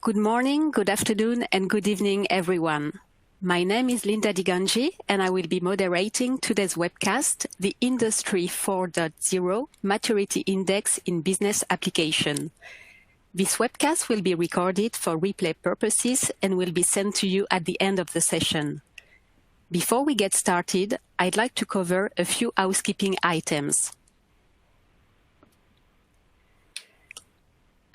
Good morning, good afternoon, and good evening, everyone. My name is Linda Diganji, and I will be moderating today's webcast, the Industry 4.0 Maturity Index in Business Application. This webcast will be recorded for replay purposes and will be sent to you at the end of the session. Before we get started, I'd like to cover a few housekeeping items.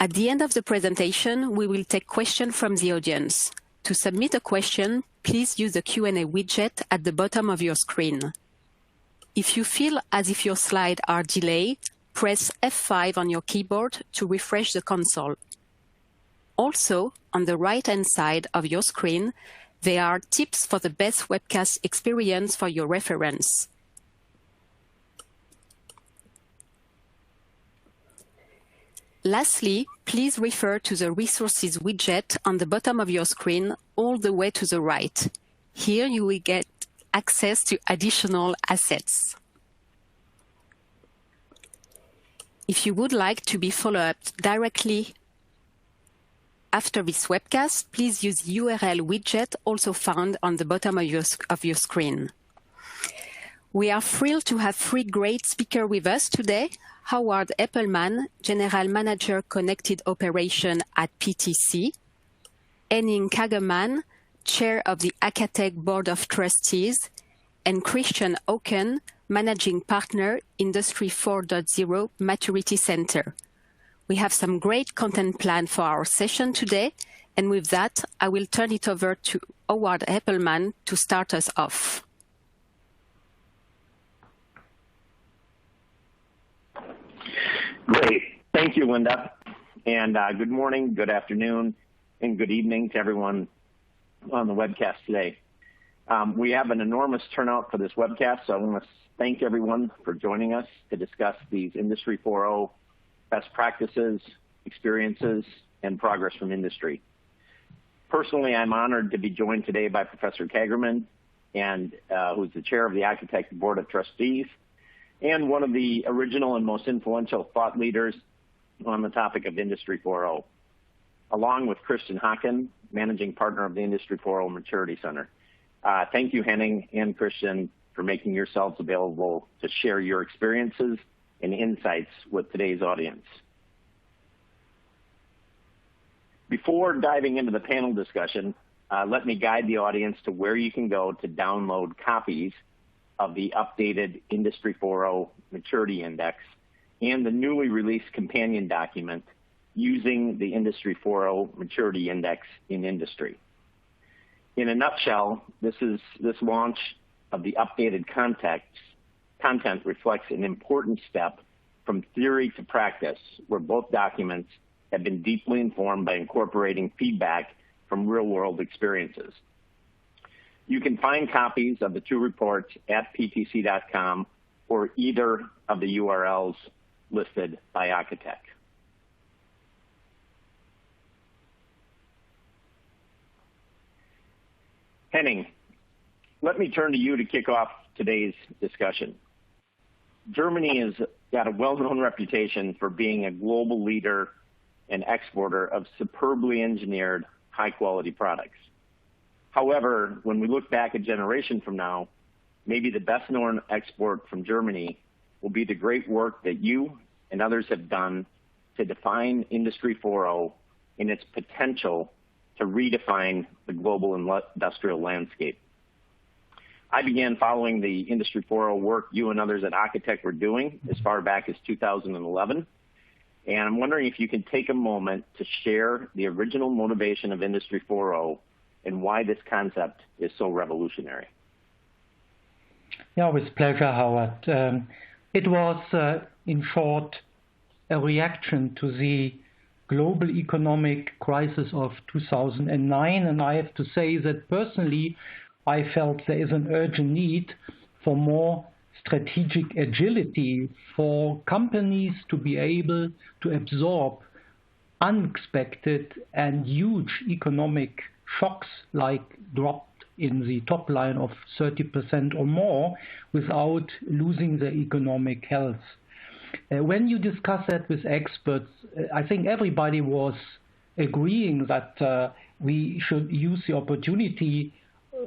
At the end of the presentation, we will take questions from the audience. To submit a question, please use the Q&A widget at the bottom of your screen. If you feel as if your slides are delayed, press F5 on your keyboard to refresh the console. Also, on the right-hand side of your screen, there are tips for the best webcast experience for your reference. Lastly, please refer to the Resources widget on the bottom of your screen all the way to the right. Here you will get access to additional assets. If you would like to be followed up directly after this webcast, please use the URL widget also found on the bottom of your screen. We are thrilled to have three great speakers with us today. Heppelmann, General Manager Connected Operation at PTC, Henning Kagermann, Chair of the Acatech Board of Trustees, and Hocken, Managing Partner, Industry 4.0 Maturity Center. We have some great content planned for our session today, and with that, I will turn it over to Heppelmann to start us off. Great. Thank you, Linda. And good morning, good afternoon, and good evening to everyone on the webcast today. We have an enormous turnout for this webcast, so I want to thank everyone for joining us to discuss these Industry 4.0 best practices, experiences, and progress from industry. Personally, I'm honored to be joined today by Professor Kagermann, and who's the chair of the Acatech Board of Trustees, and one of the original and most influential thought leaders on the topic of Industry 4.0, along with Hocken, managing partner of the Industry 4.0 Maturity Center. Thank you, Henning and Christian, for making yourselves available to share your experiences and insights with today's audience. Before diving into the panel discussion, let me guide the audience to where you can go to download copies of the updated Industry 4.0 Maturity Index and the newly released companion document using the Industry 4.0 Maturity Index in Industry. In a nutshell, this launch of the updated content reflects an important step from theory to practice, where both documents have been deeply informed by incorporating feedback from real-world experiences. You can find copies of the two reports at ptc.com or either of the URLs listed by Acatech. Henning, let me turn to you to kick off today's discussion. Germany has got a well-known reputation for being a global leader and exporter of superbly engineered, high-quality products. However, when we look back a generation from now, maybe the best-known export from Germany will be the great work that you and others have done to define Industry 4.0 and its potential to redefine the global industrial landscape. I began following the Industry 4.0 work you and others at Acatech were doing as far back as 2011, and I'm wondering if you can take a moment to share the original motivation of Industry 4.0 and why this concept is so revolutionary. Yeah, with pleasure, Howard. It was, in short, a reaction to the global economic crisis of 2009, and I have to say that personally, I felt there is an urgent need for more strategic agility for companies to be able to absorb unexpected and huge economic shocks like dropped in the top line of 30% or more without losing their economic health. When you discuss that with experts, I think everybody was agreeing that we should use the opportunity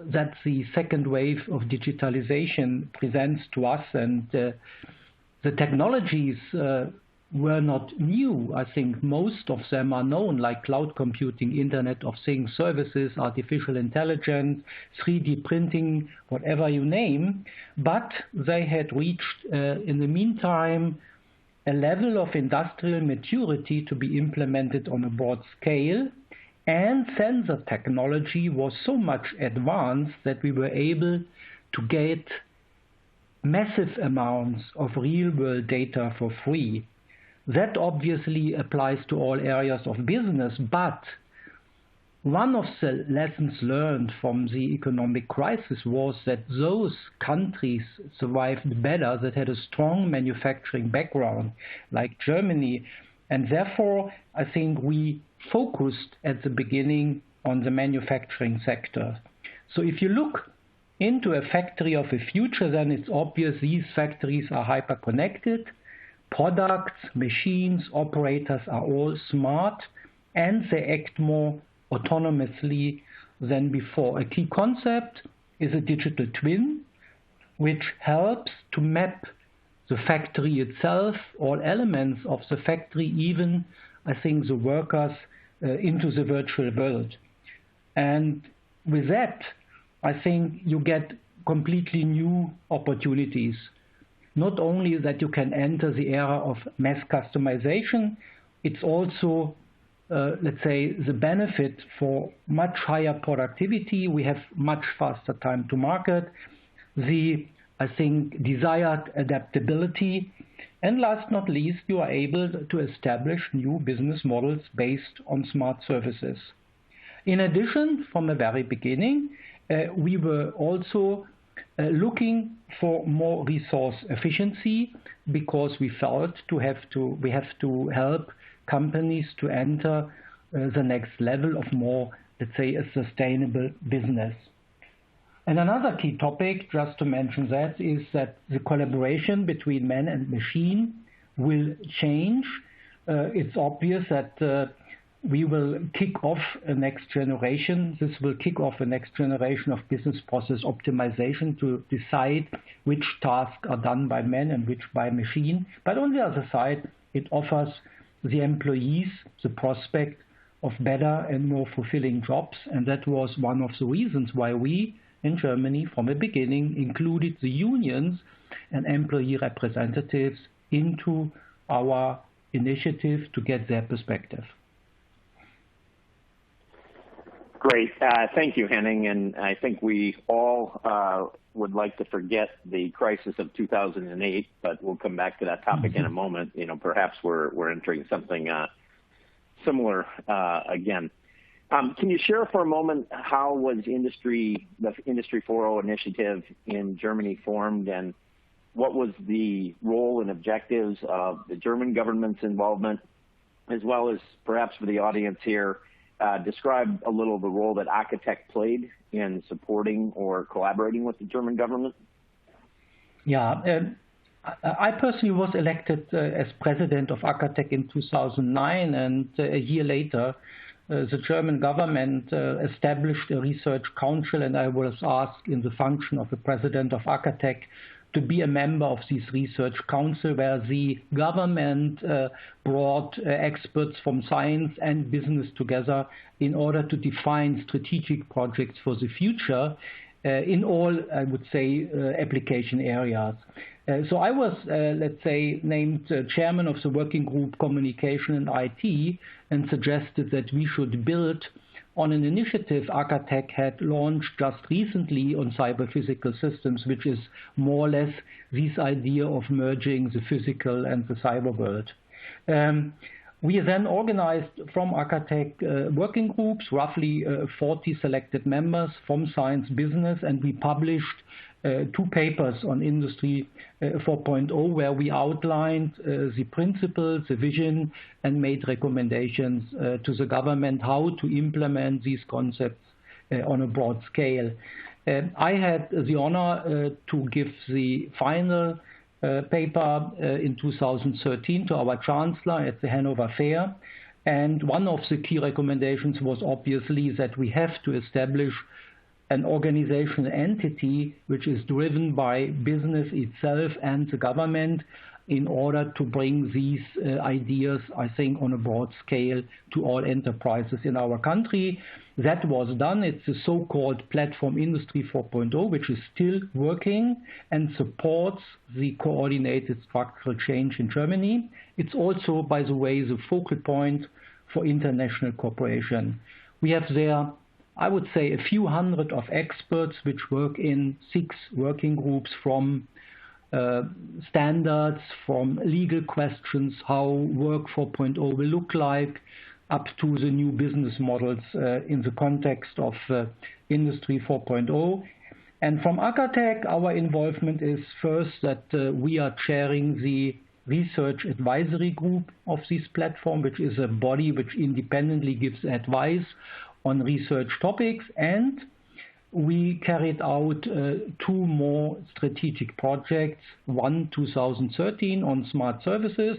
that the second wave of digitalization presents to us, and the technologies were not new. I think most of them are known, like cloud computing, Internet of Things services, artificial intelligence, 3D printing, whatever you name. But they had reached, in the meantime, a level of industrial maturity to be implemented on a broad scale. And sensor technology was so much advanced that we were able to get massive amounts of real-world data for free. That obviously applies to all areas of business, but one of the lessons learned from the economic crisis was that those countries survived better that had a strong manufacturing background, like Germany, and therefore I think we focused at the beginning on the manufacturing sector. So if you look into a factory of the future, then it's obvious these factories are hyper-connected. Products, machines, operators are all smart, and they act more autonomously than before. A key concept is a digital twin, which helps to map the factory itself, all elements of the factory, even, I think, the workers, into the virtual world. And with that, I think you get completely new opportunities. Not only that you can enter the era of mass customization, it's also, let's say, the benefit for much higher productivity. We have much faster time to market, the, I think, desired adaptability, and last not least, you are able to establish new business models based on smart services. In addition, from the very beginning, we were also looking for more resource efficiency, because we felt we have to help companies to enter the next level of more, let's say, a sustainable business. And another key topic, just to mention that, is that the collaboration between man and machine will change. It's obvious that we will kick off a next generation. This will kick off a next generation of business process optimization to decide which tasks are done by man and which by machine. But on the other side, it offers the employees the prospect of better and more fulfilling jobs. And that was one of the reasons why we in Germany from the beginning included the unions and employee representatives into our initiative to get their perspective. Great. Thank you, Henning. And I think we all would like to forget the crisis of 2008, but we'll come back to that topic in a moment. You know, perhaps we're entering something similar again. Can you share for a moment how was the Industrie 4.0 initiative in Germany formed, and what was the role and objectives of the German government's involvement, as well as perhaps for the audience here, describe a little the role that Akatech played in supporting or collaborating with the German government? Yeah, I personally was elected as president of Akatech in 2009, and a year later, the German government established a research council, and I was asked in the function of the president of Akatech to be a member of this research council, where the government brought experts from science and business together in order to define strategic projects for the future in all, I would say, application areas. So I was, let's say, named chairman of the working group Communication and IT, and suggested that we should build on an initiative Akatech had launched just recently on cyber-physical systems, which is more or less this idea of merging the physical and the cyber world. We then organized from Akatech working groups, roughly 40 selected members from science business, and we published 2 papers on Industry 4.0, where we outlined the principles, the vision, and made recommendations to the government how to implement these concepts on a broad scale. I had the honor to give the final paper in 2013 to our chancellor at the Hanover Fair, And one of the key recommendations was obviously that we have to establish an organizational entity which is driven by business itself and the government in order to bring these ideas, I think, on a broad scale to all enterprises in our country. That was done. It's the so-called platform Industry 4.0, which is still working and supports the coordinated structural change in Germany. It's also, by the way, the focal point for international cooperation. We have there, I would say, a few hundred of experts which work in 6 working groups, from standards, from legal questions, how Work 4.0 will look like, up to the new business models in the context of Industry 4.0. And from Acatech, our involvement is first that we are chairing the research advisory group of this platform, which is a body which independently gives advice on research topics, and we carried out 2 more strategic projects, one 2013 on smart services,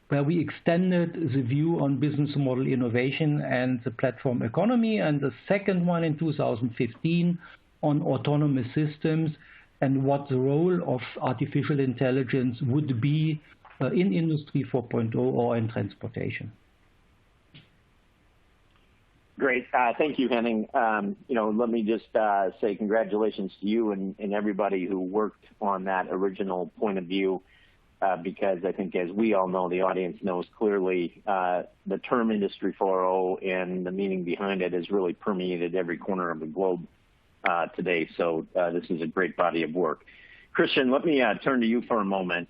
where we extended the view on business model innovation and the platform economy, and the second one in 2015 on autonomous systems and what the role of artificial intelligence would be in Industry 4.0 or in transportation. Great. Thank you, Henning. Let me just say congratulations to you and everybody who worked on that original point of view, because I think, as we all know, the audience knows clearly, the term Industry 4.0 and the meaning behind it has really permeated every corner of the globe today. So this is a great body of work. Christian, let me turn to you for a moment.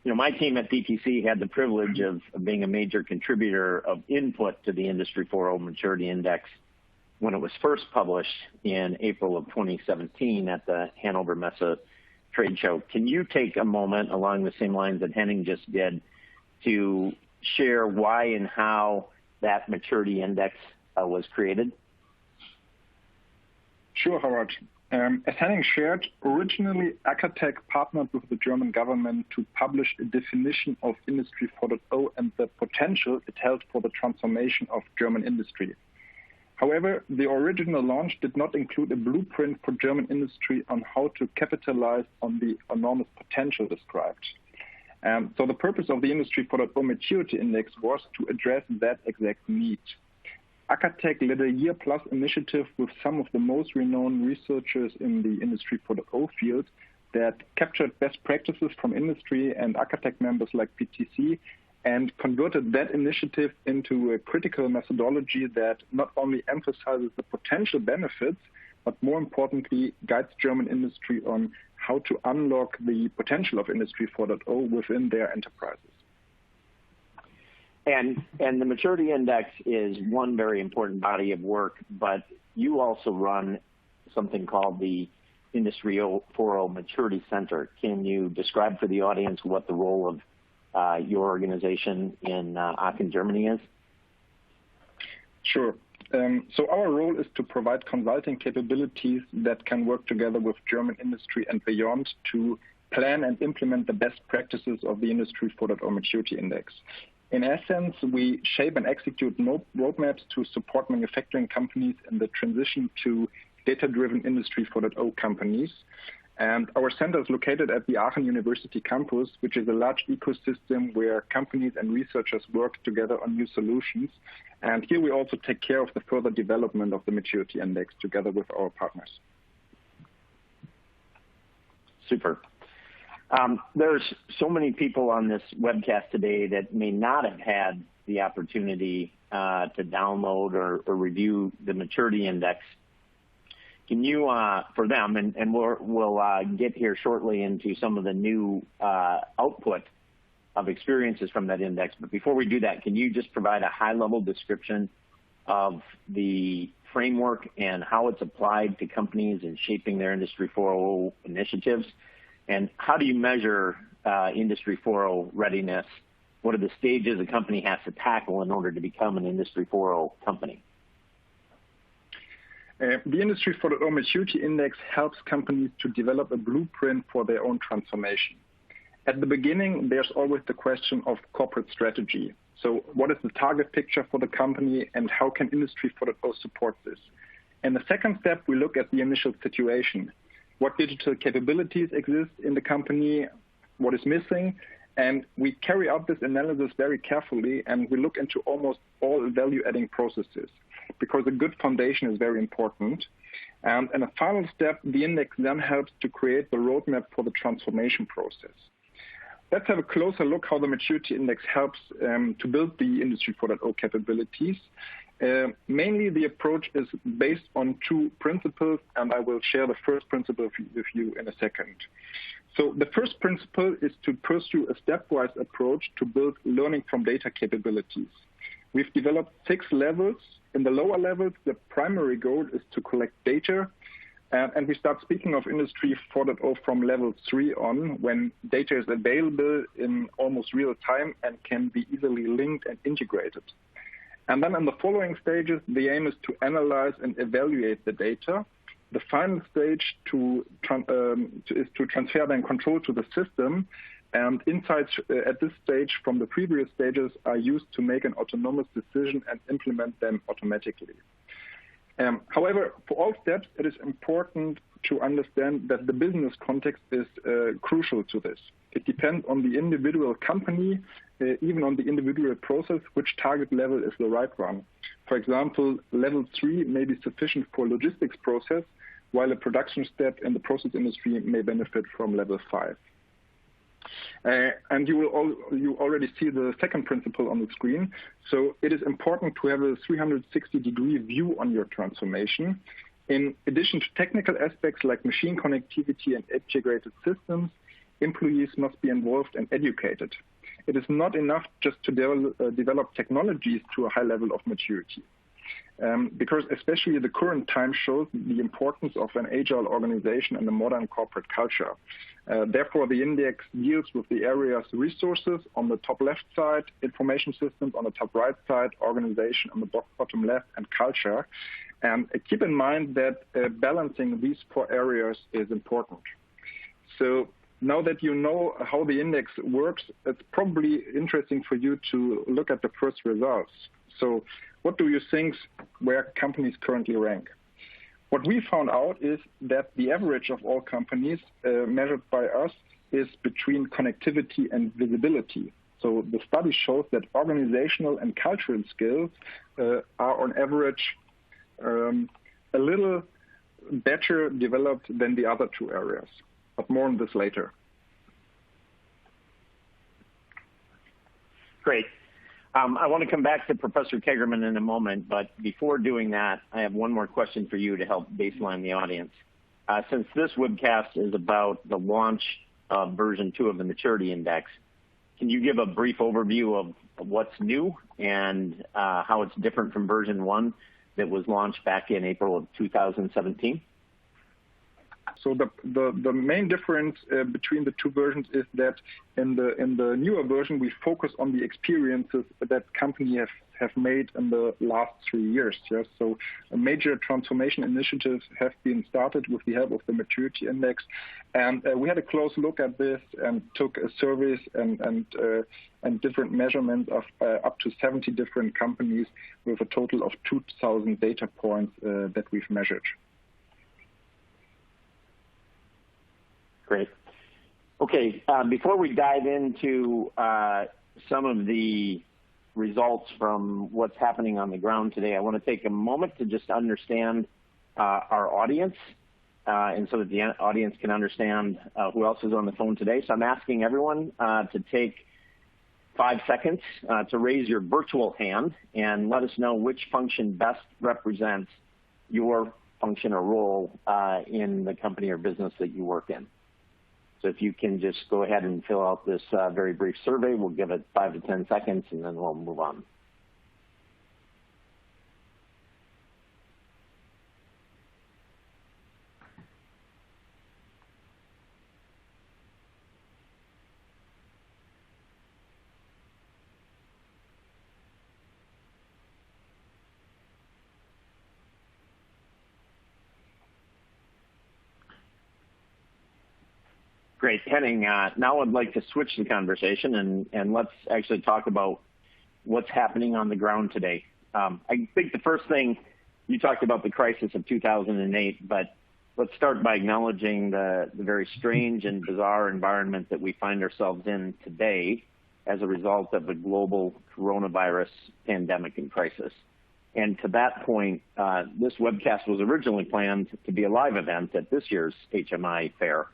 My team at PTC had the privilege of being a major contributor of input to the Industry 4.0 Maturity Index when it was first published in April of 2017 at the Hanover Messe trade show. Can you take a moment along the same lines that Henning just did to share why and how that Maturity Index was created? Sure, Howard. As Henning shared, originally Acatech partnered with the German government to publish a definition of Industry 4.0 and the potential it held for the transformation of German industry. However, the original launch did not include a blueprint for German industry on how to capitalize on the enormous potential described. So the purpose of the Industry 4.0 Maturity Index was to address that exact need. Acatech led a year-plus initiative with some of the most renowned researchers in the Industry 4.0 field that captured best practices from industry and Acatech members like PTC and converted that initiative into a critical methodology that not only emphasizes the potential benefits, but more importantly, guides German industry on how to unlock the potential of Industry 4.0 within their enterprises. And the Maturity Index is one very important body of work, but you also run something called the Industry 4.0 Maturity Center. Can you describe for the audience what the role of your organization in Aachen, Germany is? Sure. So our role is to provide consulting capabilities that can work together with German industry and beyond to plan and implement the best practices of the Industry 4.0 Maturity Index. In essence, we shape and execute roadmaps to support manufacturing companies in the transition to data-driven Industry 4.0 companies. And our center is located at the Aachen University campus, which is a large ecosystem where companies and researchers work together on new solutions. And here we also take care of the further development of the Maturity Index together with our partners. Super. There's so many people on this webcast today that may not have had the opportunity to download or review the Maturity Index. Can you, for them, and we'll get here shortly into some of the new output of experiences from that index, but before we do that, can you just provide a high-level description of the framework and how it's applied to companies in shaping their Industry 4.0 initiatives? And how do you measure Industry 4.0 readiness? What are the stages a company has to tackle in order to become an Industry 4.0 company? The Industry 4.0 Maturity Index helps companies to develop a blueprint for their own transformation. At the beginning, there's always the question of corporate strategy. So what is the target picture for the company, and how can Industry 4.0 support this? And the second step, we look at the initial situation. What digital capabilities exist in the company? What is missing? And we carry out this analysis very carefully, and we look into almost all value-adding processes, because a good foundation is very important. And a final step, the index then helps to create the roadmap for the transformation process. Let's have a closer look how the maturity index helps to build the Industry 4.0 capabilities. Mainly, the approach is based on two principles, and I will share the first principle with you in a second. So the first principle is to pursue a stepwise approach to build learning from data capabilities. We've developed 6 levels. In the lower levels, the primary goal is to collect data, and we start speaking of Industry 4.0 from level 3 on, when data is available in almost real time and can be easily linked and integrated. And then in the following stages, the aim is to analyze and evaluate the data. The final stage is to transfer then control to the system, and insights at this stage from the previous stages are used to make an autonomous decision and implement them automatically. However, for all steps, it is important to understand that the business context is crucial to this. It depends on the individual company, even on the individual process, which target level is the right one. For example, level 3 may be sufficient for logistics process, while a production step in the process industry may benefit from level 5. And you already see the second principle on the screen. So it is important to have a 360-degree view on your transformation. In addition to technical aspects like machine connectivity and integrated systems, employees must be involved and educated. It is not enough just to develop technologies to a high level of maturity. Because especially the current time shows the importance of an agile organization and a modern corporate culture. Therefore, the index deals with the areas resources on the top left side, information systems on the top right side, organization on the bottom left, and culture. And keep in mind that balancing these 4 areas is important. So now that you know how the index works, it's probably interesting for you to look at the first results. So what do you think where companies currently rank? What we found out is that the average of all companies measured by us is between connectivity and visibility. So the study shows that organizational and cultural skills are on average a little better developed than the other 2 areas. But more on this later. Great. I want to come back to Professor Kagermann in a moment, but before doing that, I have one more question for you to help baseline the audience. Since this webcast is about the launch of version 2 of the Maturity Index, can you give a brief overview of what's new and how it's different from version 1 that was launched back in April of 2017? So the main difference between the 2 versions is that in the newer version, we focus on the experiences that companies have made in the last 3 years. Yes? So major transformation initiatives have been started with the help of the Maturity Index. And we had a close look at this and took surveys and different measurements of up to 70 different companies with a total of 2,000 data points that we've measured. Great. Okay, before we dive into some of the results from what's happening on the ground today, I want to take a moment to just understand our audience, and so that the audience can understand who else is on the phone today. So I'm asking everyone to take 5 seconds to raise your virtual hand and let us know which function best represents your function or role in the company or business that you work in. So if you can just go ahead and fill out this very brief survey, we'll give it 5 to 10 seconds, and then we'll move on. Great. Henning, now I'd like to switch the conversation and let's actually talk about what's happening on the ground today. I think the first thing, you talked about the crisis of 2008, but let's start by acknowledging the very strange and bizarre environment that we find ourselves in today as a result of the global coronavirus pandemic and crisis. And to that point, this webcast was originally planned to be a live event at this year's HMI fair.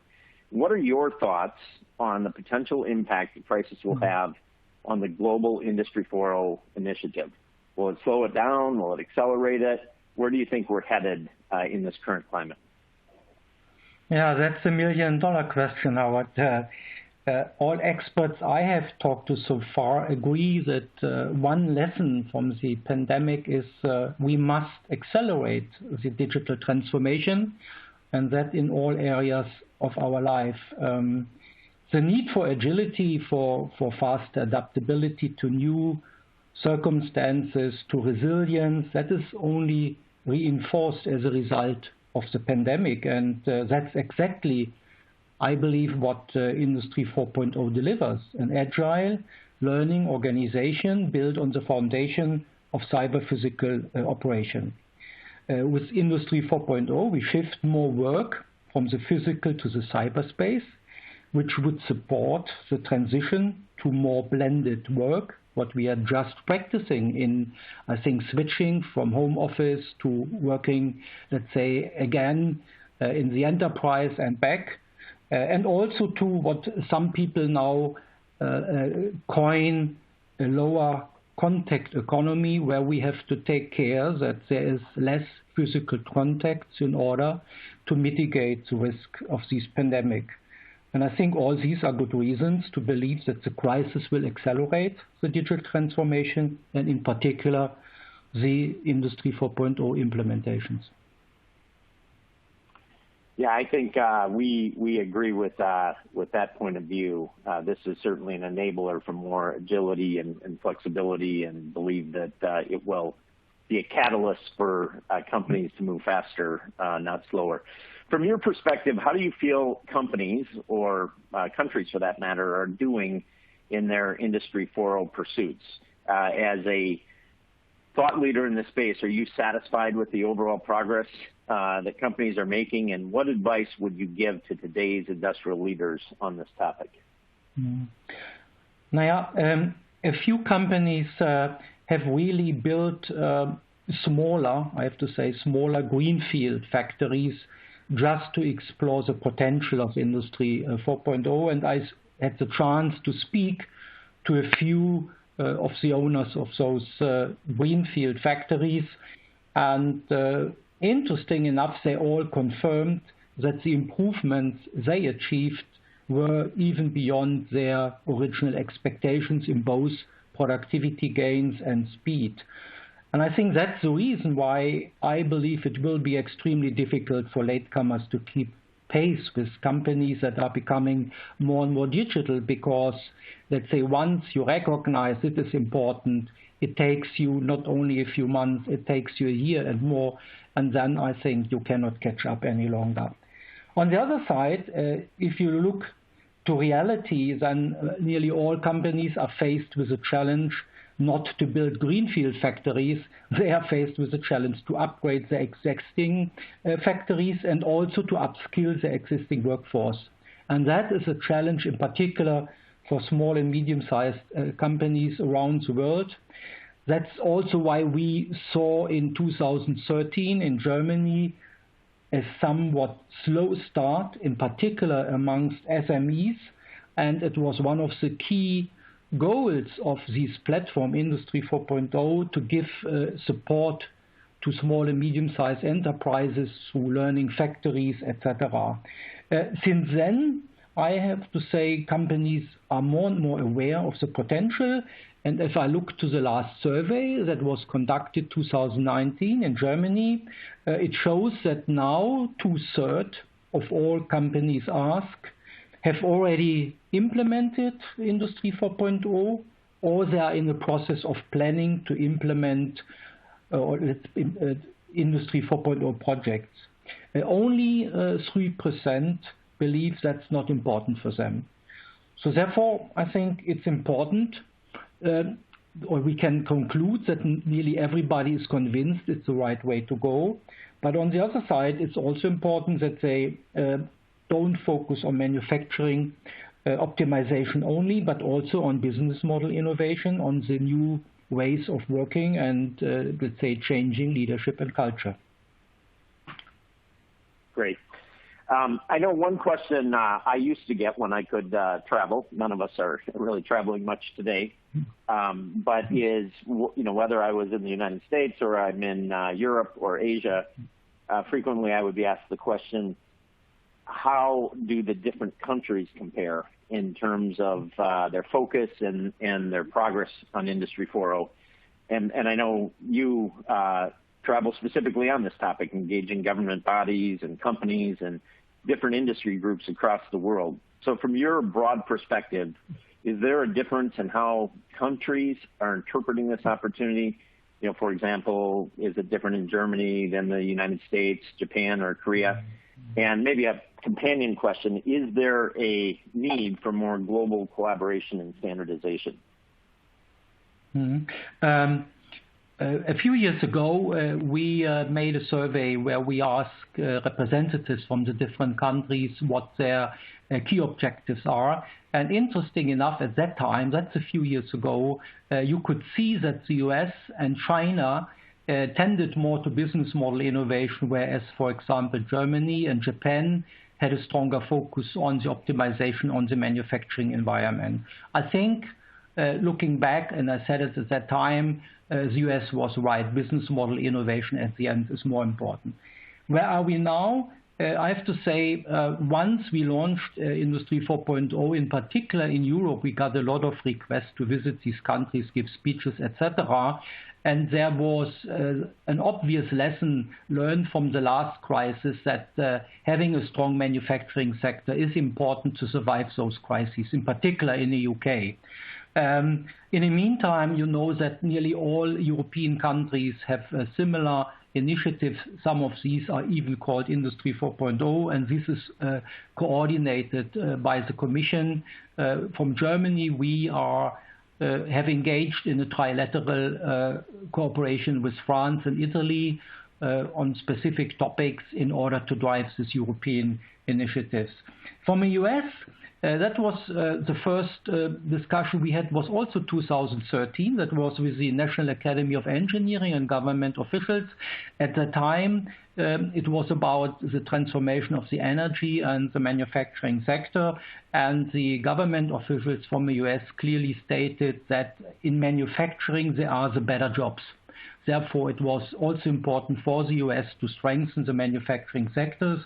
What are your thoughts on the potential impact the crisis will have on the global Industry 4.0 initiative? Will it slow it down? Will it accelerate it? Where do you think we're headed in this current climate? Yeah, that's $1 million question, Howard. All experts I have talked to so far agree that one lesson from the pandemic is we must accelerate the digital transformation, and that in all areas of our life. The need for agility, for fast adaptability to new circumstances, to resilience, that is only reinforced as a result of the pandemic, and that's exactly, I believe, what Industry 4.0 delivers: an agile learning organization built on the foundation of cyber-physical operation. With Industry 4.0, we shift more work from the physical to the cyberspace, which would support the transition to more blended work, what we are just practicing in, I think, switching from home office to working, let's say, again, in the enterprise and back. And also to what some people now coin a lower contact economy, where we have to take care that there is less physical contacts in order to mitigate the risk of this pandemic. And I think all these are good reasons to believe that the crisis will accelerate the digital transformation, and in particular, the Industry 4.0 implementations. Yeah, I think we agree with that point of view. This is certainly an enabler for more agility and flexibility, and believe that it will be a catalyst for companies to move faster, not slower. From your perspective, how do you feel companies, or countries for that matter, are doing in their Industry 4.0 pursuits? As a thought leader in this space, are you satisfied with the overall progress that companies are making, and what advice would you give to today's industrial leaders on this topic? A few companies have really built smaller greenfield factories just to explore the potential of Industry 4.0, and I had the chance to speak to a few of the owners of those greenfield factories, and interesting enough, they all confirmed that the improvements they achieved were even beyond their original expectations in both productivity gains and speed. And I think that's the reason why I believe it will be extremely difficult for latecomers to keep pace with companies that are becoming more and more digital, because, let's say, once you recognize it is important, it takes you not only a few months, it takes you a year and more, and then I think you cannot catch up any longer. On the other side, if you look to reality, then nearly all companies are faced with a challenge not to build greenfield factories. They are faced with the challenge to upgrade the existing factories and also to upskill the existing workforce. And that is a challenge in particular for small and medium-sized companies around the world. That's also why we saw in 2013 in Germany a somewhat slow start, in particular amongst SMEs, and it was one of the key goals of this platform, Industry 4.0, to give support to small and medium-sized enterprises through learning factories, etc. Since then, I have to say companies are more and more aware of the potential, and if I look to the last survey that was conducted 2019 in Germany, it shows that now 2/3 of all companies asked have already implemented Industry 4.0, or they are in the process of planning to implement Industry 4.0 projects. Only 3% believe that's not important for them. So therefore, I think it's important. or we can conclude that nearly everybody is convinced it's the right way to go. But on the other side, it's also important that they don't focus on manufacturing optimization only, but also on business model innovation, on the new ways of working and, let's say, changing leadership and culture. Great. I know one question I used to get when I could travel. None of us are really traveling much today, but is, whether I was in the United States or I'm in Europe or Asia, frequently I would be asked the question, how do the different countries compare in terms of their focus and their progress on Industry 4.0? And I know you travel specifically on this topic, engaging government bodies and companies and different industry groups across the world. So from your broad perspective, is there a difference in how countries are interpreting this opportunity? For example, is it different in Germany than the United States, Japan, or Korea? And maybe a companion question, is there a need for more global collaboration and standardization? Mm-hmm. A few years ago, we made a survey where we asked representatives from the different countries what their key objectives are. And interesting enough, at that time, that's a few years ago, you could see that the US and China tended more to business model innovation, whereas, for example, Germany and Japan had a stronger focus on the optimization on the manufacturing environment. I think, looking back, and I said it at that time, the US was right. Business model innovation at the end is more important. Where are we now? I have to say, once we launched Industry 4.0, in particular in Europe, we got a lot of requests to visit these countries, give speeches, etc. And there was an obvious lesson learned from the last crisis that having a strong manufacturing sector is important to survive those crises, in particular in the UK. In the meantime, you know that nearly all European countries have similar initiatives. Some of these are even called Industry 4.0, and this is coordinated by the Commission. From Germany, we have engaged in a trilateral cooperation with France and Italy on specific topics in order to drive these European initiatives. From the US, that was the first discussion we had was also 2013. That was with the National Academy of Engineering and government officials. At the time, it was about the transformation of the energy and the manufacturing sector. And the government officials from the US clearly stated that in manufacturing, there are the better jobs. Therefore, it was also important for the US to strengthen the manufacturing sectors.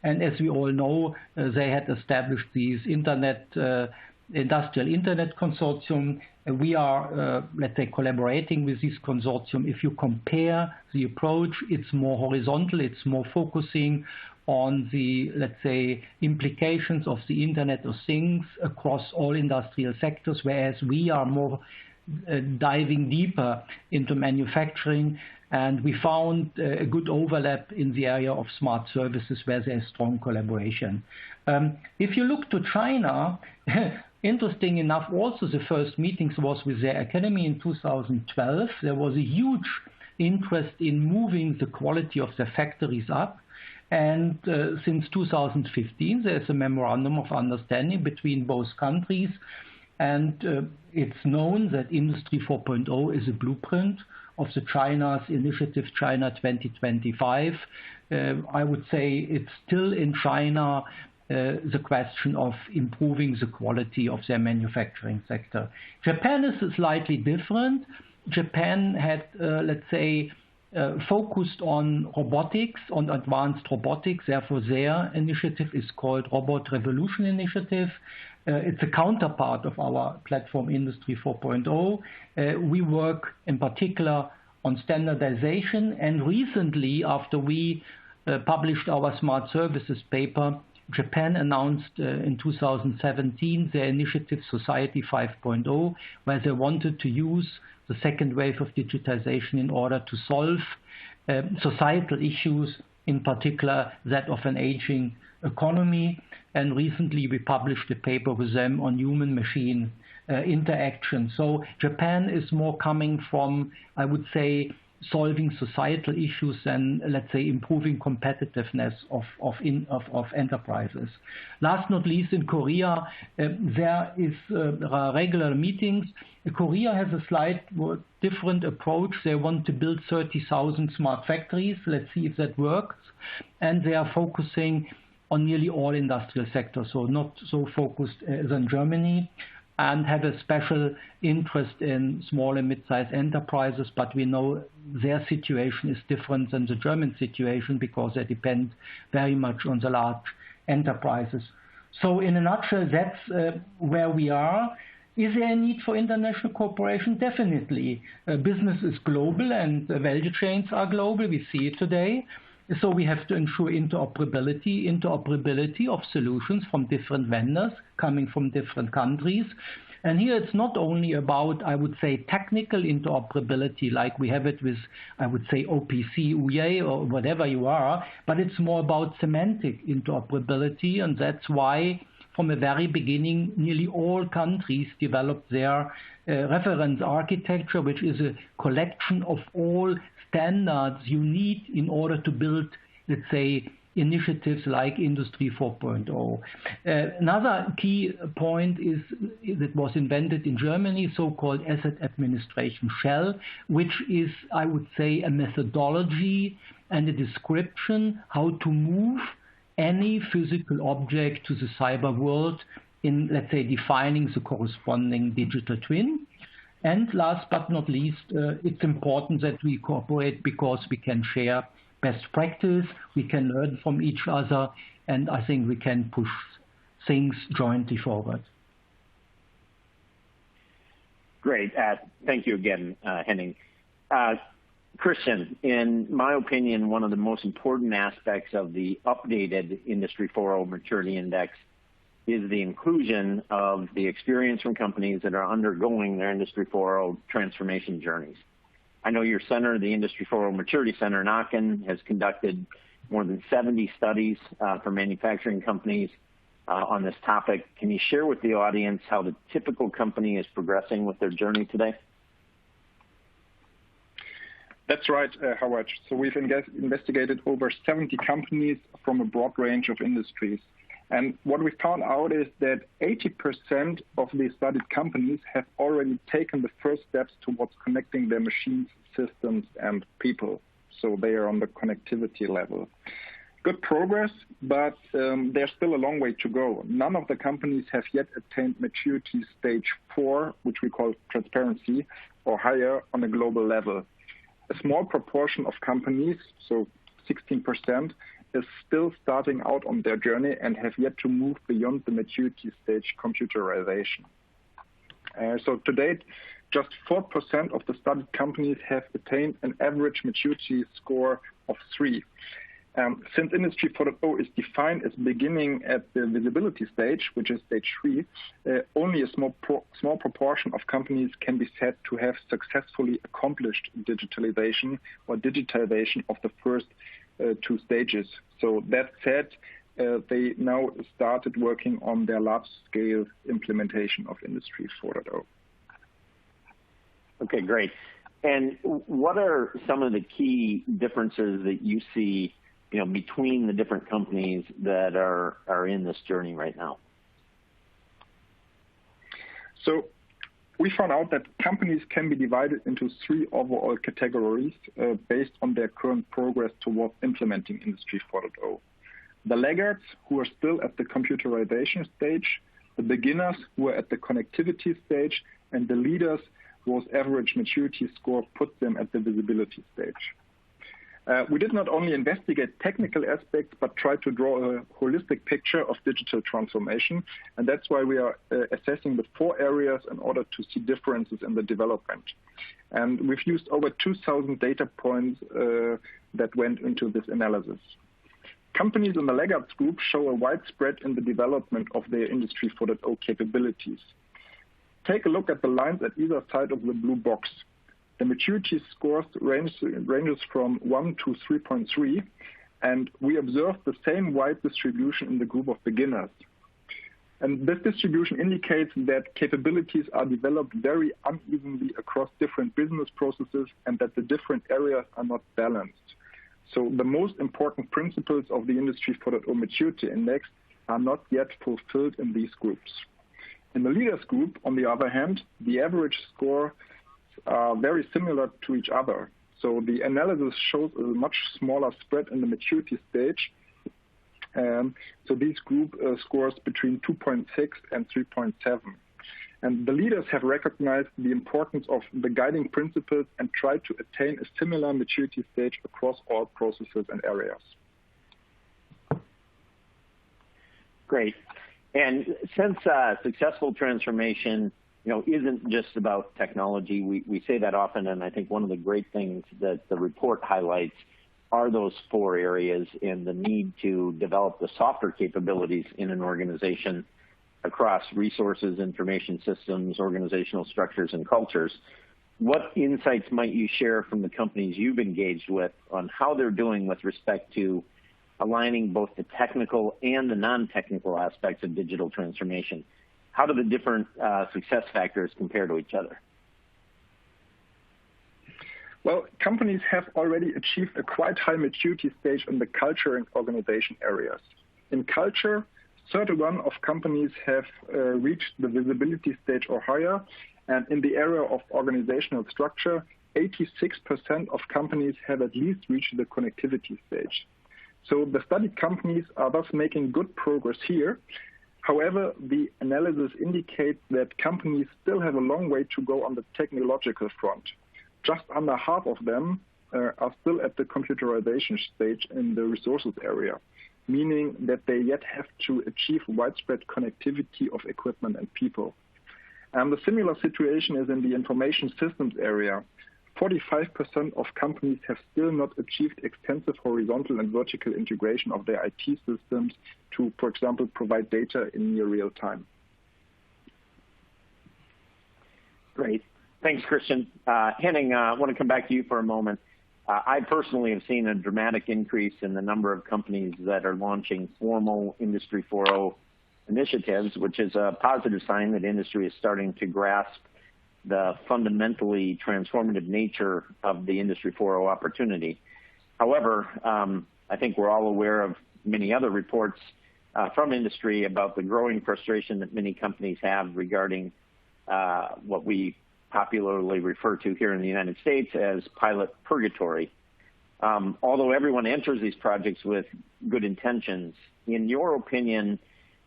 And as we all know, they had established these industrial internet consortium. We are, let's say, collaborating with this consortium. If you compare the approach, it's more horizontal, it's more focusing on the, let's say, implications of the Internet of Things across all industrial sectors, whereas we are more diving deeper into manufacturing. And we found a good overlap in the area of smart services where there's strong collaboration. If you look to China, interesting enough, also the first meetings was with their academy in 2012. There was a huge interest in moving the quality of their factories up. And since 2015, there's a memorandum of understanding between both countries. And it's known that Industry 4.0 is a blueprint of the China's initiative, China 2025. I would say it's still in China the question of improving the quality of their manufacturing sector. Japan is slightly different. Japan had, let's say, focused on robotics, on advanced robotics. Therefore, their initiative is called Robot Revolution Initiative. It's a counterpart of our platform Industry 4.0. We work in particular on standardization, and recently, after we published our smart services paper, Japan announced in 2017 their initiative Society 5.0, where they wanted to use the second wave of digitization in order to solve societal issues, in particular that of an aging economy. And recently we published a paper with them on human-machine interaction. So Japan is more coming from, I would say, solving societal issues and, let's say, improving competitiveness of enterprises. Last not least, in Korea, there is regular meetings. Korea has a slight different approach. They want to build 30,000 smart factories. Let's see if that works. And they are focusing on nearly all industrial sectors, so not so focused as in Germany, and have a special interest in small and mid-sized enterprises, but we know their situation is different than the German situation because they depend very much on the large enterprises. So in a nutshell, that's where we are. Is there a need for international cooperation? Definitely. Business is global and value chains are global. We see it today. So we have to ensure interoperability of solutions from different vendors coming from different countries. And here it's not only about, I would say, technical interoperability like we have it with, I would say, OPC, UA, or whatever you are, but it's more about semantic interoperability. And that's why from the very beginning, nearly all countries developed their reference architecture, which is a collection of all standards you need in order to build, let's say, initiatives like Industry 4.0. Another key point is that was invented in Germany, so-called asset administration shell, which is, I would say, a methodology and a description how to move any physical object to the cyber world in, let's say, defining the corresponding digital twin. And last but not least, it's important that we cooperate because we can share best practice, we can learn from each other, and I think we can push things jointly forward. Great. Thank you again, Henning. Christian, in my opinion, one of the most important aspects of the updated Industry 4.0 Maturity Index is the inclusion of the experience from companies that are undergoing their Industry 4.0 transformation journeys. I know your center, the Industry 4.0 Maturity Center in Hocken, has conducted more than 70 studies for manufacturing companies on this topic. Can you share with the audience how the typical company is progressing with their journey today? That's right, Howard. So we've investigated over 70 companies from a broad range of industries. And what we found out is that 80% of the studied companies have already taken the first steps towards connecting their machines, systems, and people. So they are on the connectivity level. Good progress, but there's still a long way to go. None of the companies have yet attained maturity stage 4, which we call transparency, or higher on a global level. A small proportion of companies, so 16%, is still starting out on their journey and have yet to move beyond the maturity stage computerization. So to date, just 4% of the studied companies have attained an average maturity score of 3. Since Industry 4.0 is defined as beginning at the visibility stage, which is stage 3, only a small proportion of companies can be said to have successfully accomplished digitalization or digitization of the first 2 stages. So that said, they now started working on their large-scale implementation of Industry 4.0. Okay, great. And what are some of the key differences that you see, between the different companies that are in this journey right now? So we found out that companies can be divided into 3 overall categories based on their current progress towards implementing Industry 4.0. The laggards, who are still at the computerization stage, the beginners, who are at the connectivity stage, and the leaders, whose average maturity score puts them at the visibility stage. We did not only investigate technical aspects, but tried to draw a holistic picture of digital transformation. And that's why we are assessing the 4 areas in order to see differences in the development. And we've used over 2,000 data points that went into this analysis. Companies in the laggards group show a widespread in the development of their Industry 4.0 capabilities. Take a look at the lines at either side of the blue box. The maturity scores ranges from 1 to 3.3, and we observed the same wide distribution in the group of beginners. And this distribution indicates that capabilities are developed very unevenly across different business processes and that the different areas are not balanced. So the most important principles of the Industry 4.0 Maturity Index are not yet fulfilled in these groups. In the leaders group, on the other hand, the average scores are very similar to each other. So the analysis shows a much smaller spread in the maturity stage. So these group scores between 2.6 and 3.7. And the leaders have recognized the importance of the guiding principles and tried to attain a similar maturity stage across all processes and areas. Great. And since successful transformation, isn't just about technology, we say that often, and I think one of the great things that the report highlights are those 4 areas and the need to develop the softer capabilities in an organization across resources, information systems, organizational structures, and cultures. What insights might you share from the companies you've engaged with on how they're doing with respect to aligning both the technical and the non-technical aspects of digital transformation? How do the different success factors compare to each other? Well, companies have already achieved a quite high maturity stage in the culture and organization areas. In culture, 31 of companies have reached the visibility stage or higher, and in the area of organizational structure, 86% of companies have at least reached the connectivity stage. So the studied companies are thus making good progress here. However, the analysis indicates that companies still have a long way to go on the technological front. Just under half of them are still at the computerization stage in the resources area, meaning that they yet have to achieve widespread connectivity of equipment and people. And the similar situation is in the information systems area. 45% of companies have still not achieved extensive horizontal and vertical integration of their IT systems to, for example, provide data in near real time. Great. Thanks, Christian. Henning, I want to come back to you for a moment. I personally have seen a dramatic increase in the number of companies that are launching formal Industry 4.0 initiatives, which is a positive sign that industry is starting to grasp the fundamentally transformative nature of the Industry 4.0 opportunity. However, I think we're all aware of many other reports from industry about the growing frustration that many companies have regarding what we popularly refer to here in the United States as pilot purgatory. Although everyone enters these projects with good intentions, in your opinion,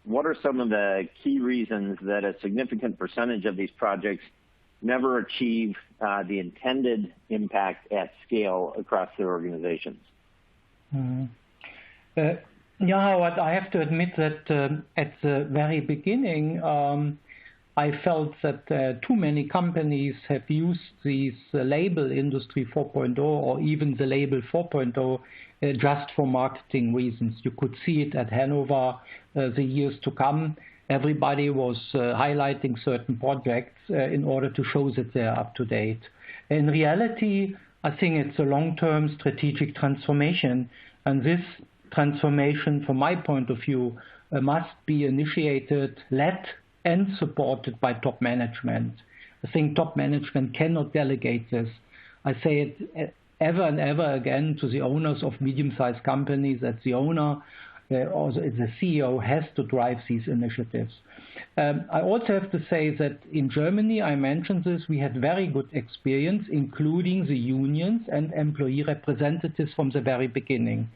what are some of the key reasons that a significant percentage of these projects never achieve the intended impact at scale across their organizations? Howard, I have to admit that at the very beginning, I felt that too many companies have used this label Industry 4.0 or even the label 4.0 just for marketing reasons. You could see it at Hanover the years to come. Everybody was highlighting certain projects in order to show that they are up to date. In reality, I think it's a long-term strategic transformation, and this transformation, from my point of view, must be initiated, led, and supported by top management. I think top management cannot delegate this. I say it ever and ever again to the owners of medium-sized companies that the owner or the CEO has to drive these initiatives. I also have to say that in Germany, I mentioned this, we had very good experience, including the unions and employee representatives from the very beginning.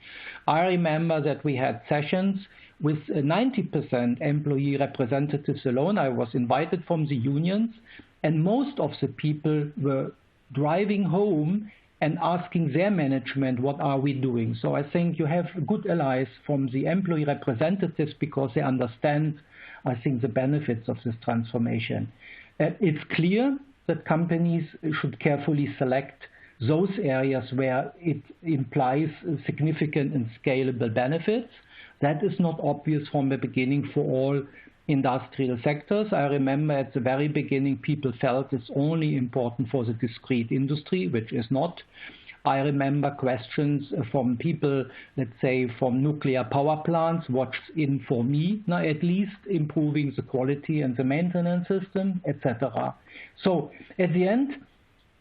I remember that we had sessions with 90% employee representatives alone. I was invited from the unions, and most of the people were driving home and asking their management, what are we doing? So I think you have good allies from the employee representatives because they understand, I think, the benefits of this transformation. It's clear that companies should carefully select those areas where it implies significant and scalable benefits. That is not obvious from the beginning for all industrial sectors. I remember at the very beginning people felt it's only important for the discrete industry, which is not. I remember questions from people, let's say from nuclear power plants, what's in for me, at least improving the quality and the maintenance system, etc. So at the end,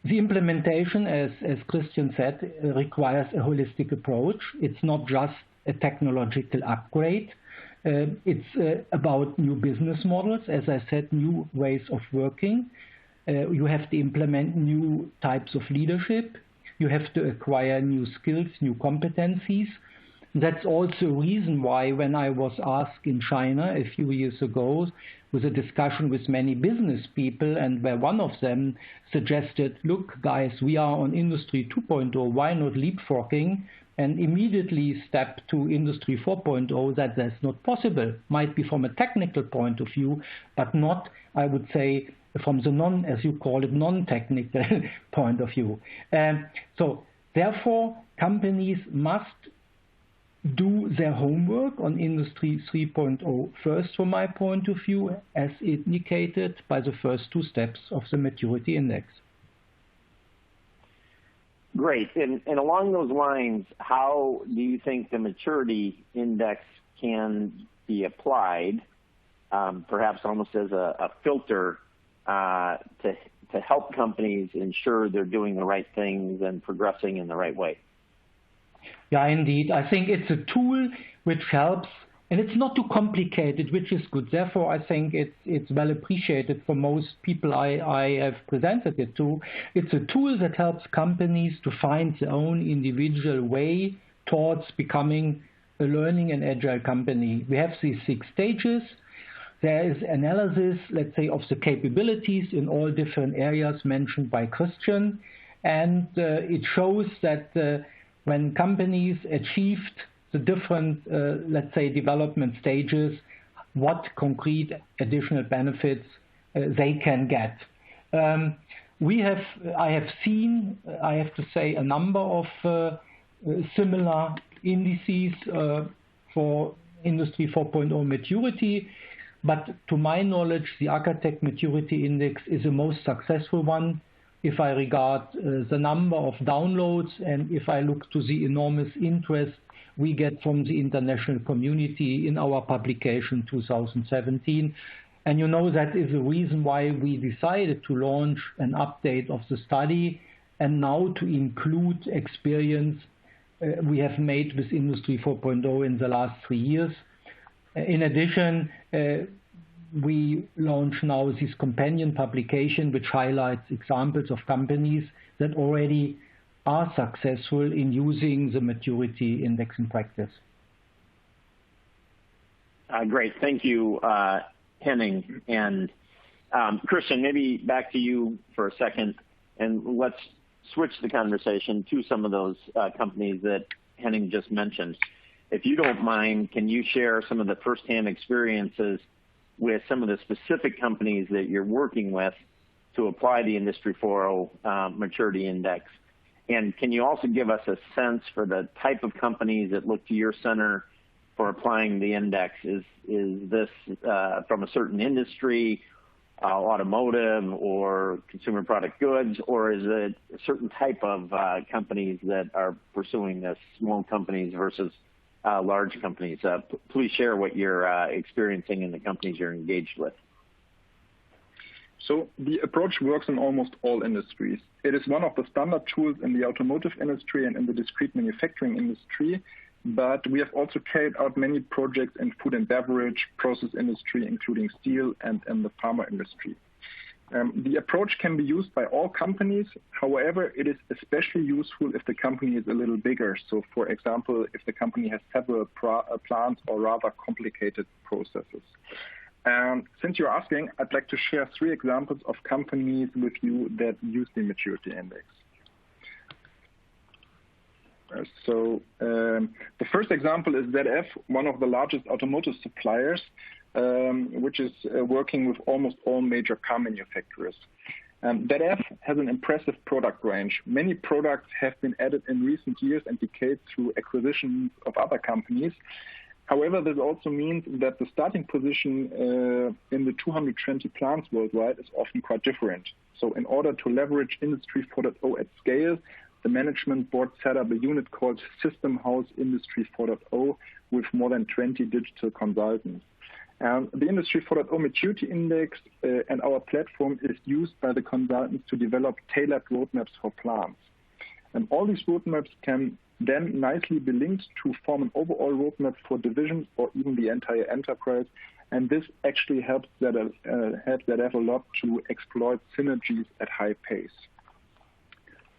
the implementation, as Christian said, requires a holistic approach. It's not just a technological upgrade. It's about new business models, as I said, new ways of working. You have to implement new types of leadership. You have to acquire new skills, new competencies. That's also a reason why when I was asked in China a few years ago with a discussion with many business people, and where one of them suggested, look guys, we are on Industry 2.0, why not leapfrogging and immediately step to Industry 4.0, that's not possible. Might be from a technical point of view, but not, I would say, from the as you call it, non-technical point of view. So therefore, companies must do their homework on Industry 3.0 first, from my point of view, as indicated by the first two steps of the maturity index. Great. And along those lines, how do you think the maturity index can be applied, perhaps almost as a filter to help companies ensure they're doing the right things and progressing in the right way? Yeah, indeed. I think it's a tool which helps, and it's not too complicated, which is good. Therefore, I think it's well appreciated for most people I have presented it to. It's a tool that helps companies to find their own individual way towards becoming a learning and agile company. We have these 6 stages. There is analysis, let's say, of the capabilities in all different areas mentioned by Christian, and it shows that when companies achieved the different, let's say, development stages, what concrete additional benefits they can get. I have seen, I have to say, a number of similar indices for Industry 4.0 maturity, but to my knowledge, the Architect Maturity Index is the most successful one if I regard the number of downloads and if I look to the enormous interest we get from the international community in our publication 2017. And you know that is the reason why we decided to launch an update of the study and now to include experience we have made with Industry 4.0 in the last 3 years. In addition, we launch now this companion publication which highlights examples of companies that already are successful in using the maturity index in practice. Great, thank you, Henning. And Christian, maybe back to you for a second, and let's switch the conversation to some of those companies that Henning just mentioned. If you don't mind, can you share some of the firsthand experiences with some of the specific companies that you're working with to apply the Industry 4.0 Maturity Index? And can you also give us a sense for the type of companies that look to your center for applying the index? Is this from a certain industry, automotive or consumer product goods, or is it a certain type of companies that are pursuing this, small companies versus large companies? Please share what you're experiencing in the companies you're engaged with. So the approach works in almost all industries. It is one of the standard tools in the automotive industry and in the discrete manufacturing industry, but we have also carried out many projects in food and beverage, process industry, including steel, and in the pharma industry. The approach can be used by all companies. However, it is especially useful if the company is a little bigger. So, for example, if the company has several plants or rather complicated processes. Since you're asking, I'd like to share 3 examples of companies with you that use the maturity index. The first example is ZF, one of the largest automotive suppliers, which is working with almost all major car manufacturers. ZF has an impressive product range. Many products have been added in recent years and decades through acquisitions of other companies. However, this also means that the starting position in the 220 plants worldwide is often quite different. So in order to leverage Industry 4.0 at scale, the management board set up a unit called System House Industry 4.0 with more than 20 digital consultants. The Industry 4.0 Maturity Index and our platform is used by the consultants to develop tailored roadmaps for plants. And all these roadmaps can then nicely be linked to form an overall roadmap for divisions or even the entire enterprise. And this actually helps that a lot to exploit synergies at high pace.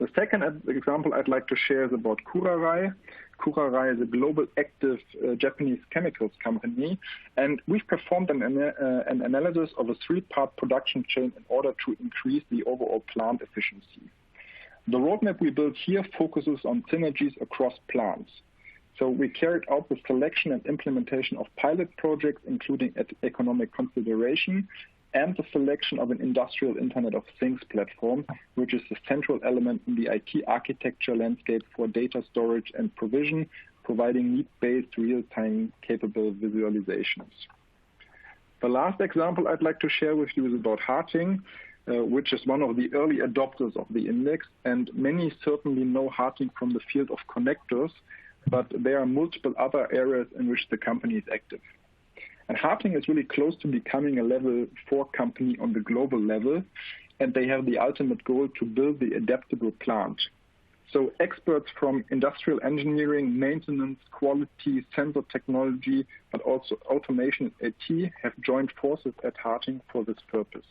The second example I'd like to share is about Kurarai. Kurarai is a global active Japanese chemicals company, and we've performed an analysis of a 3-part production chain in order to increase the overall plant efficiency. The roadmap we built here focuses on synergies across plants. So we carried out the selection and implementation of pilot projects, including economic consideration, and the selection of an industrial Internet of Things platform, which is the central element in the IT architecture landscape for data storage and provision, providing need-based, real-time capable visualizations. The last example I'd like to share with you is about Harting, which is one of the early adopters of the index, and many certainly know Harting from the field of connectors, but there are multiple other areas in which the company is active. And Harting is really close to becoming a level 4 company on the global level, and they have the ultimate goal to build the adaptable plant. So experts from industrial engineering, maintenance, quality, sensor technology, but also automation and IT have joined forces at Harting for this purpose.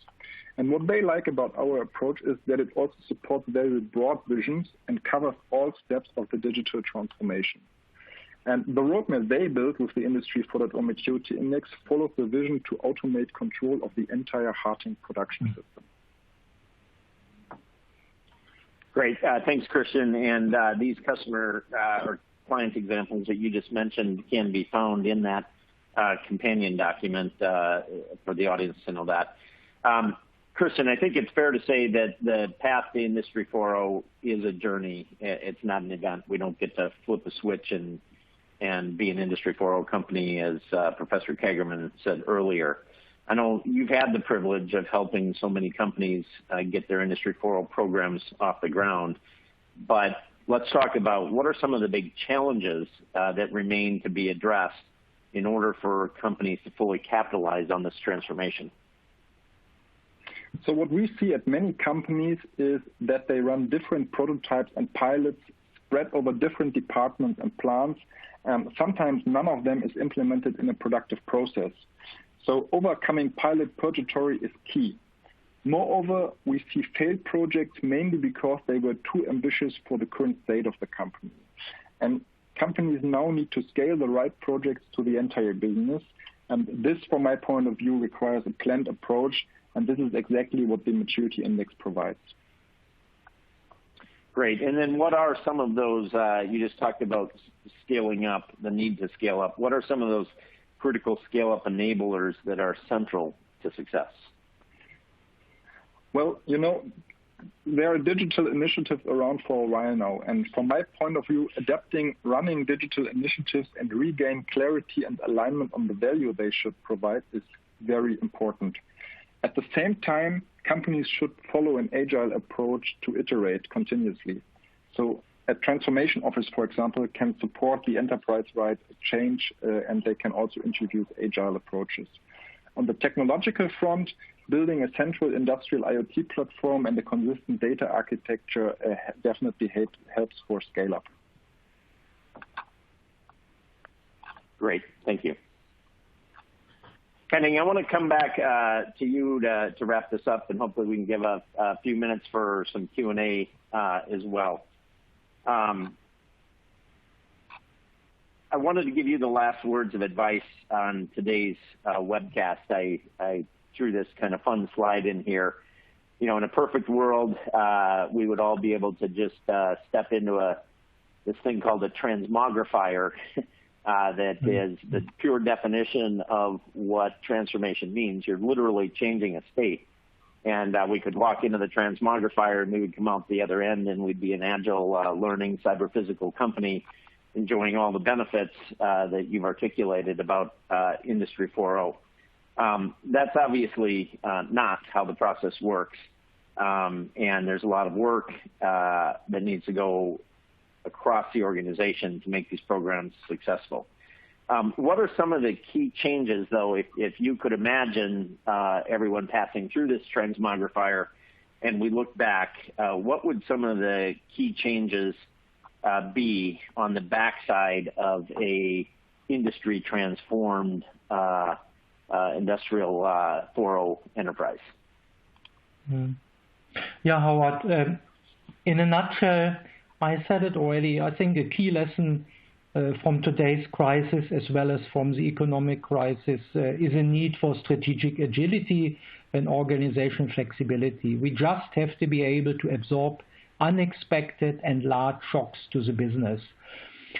And what they like about our approach is that it also supports very broad visions and covers all steps of the digital transformation. And the roadmap they built with the Industry 4.0 Maturity Index follows the vision to automate control of the entire Harting production system. Great. Thanks, Christian. And these customer or client examples that you just mentioned can be found in that companion document for the audience to know that. Christian, I think it's fair to say that the path to Industry 4.0 is a journey. It's not an event. We don't get to flip a switch and be an Industry 4.0 company, as Professor Kagermann said earlier. I know you've had the privilege of helping so many companies get their Industry 4.0 programs off the ground, but let's talk about what are some of the big challenges that remain to be addressed in order for companies to fully capitalize on this transformation. So what we see at many companies is that they run different prototypes and pilots spread over different departments and plants. Sometimes none of them is implemented in a productive process. So overcoming pilot purgatory is key. Moreover, we see failed projects mainly because they were too ambitious for the current state of the company. And companies now need to scale the right projects to the entire business. And this, from my point of view, requires a planned approach. And this is exactly what the Maturity Index provides. Great. And then what are some of those, you just talked about scaling up, the need to scale up. What are some of those critical scale-up enablers that are central to success? Well, you know, there are digital initiatives around for a while now. And from my point of view, adapting running digital initiatives and regain clarity and alignment on the value they should provide is very important. At the same time, companies should follow an agile approach to iterate continuously. So a transformation office, for example, can support the enterprise-wide change, and they can also introduce agile approaches. On the technological front, building a central industrial IoT platform and a consistent data architecture definitely helps for scale-up. Great. Thank you. Henning, I want to come back to you to wrap this up, and hopefully we can give a few minutes for some Q&A as well. I wanted to give you the last words of advice on today's webcast. I threw this kind of fun slide in here. You know, in a perfect world, we would all be able to just step into this thing called a transmogrifier. That is the pure definition of what transformation means. You're literally changing a state. And we could walk into the transmogrifier and we would come out the other end and we'd be an agile learning cyber-physical company enjoying all the benefits that you've articulated about Industry 4.0. That's obviously not how the process works. and there's a lot of work that needs to go across the organization to make these programs successful. What are some of the key changes, though, if you could imagine everyone passing through this transmogrifier and we look back, what would some of the key changes be on the backside of a industry transformed industrial 4.0 enterprise? Yeah, Howard, in a nutshell, I said it already. I think a key lesson from today's crisis as well as from the economic crisis is a need for strategic agility and organization flexibility. We just have to be able to absorb unexpected and large shocks to the business.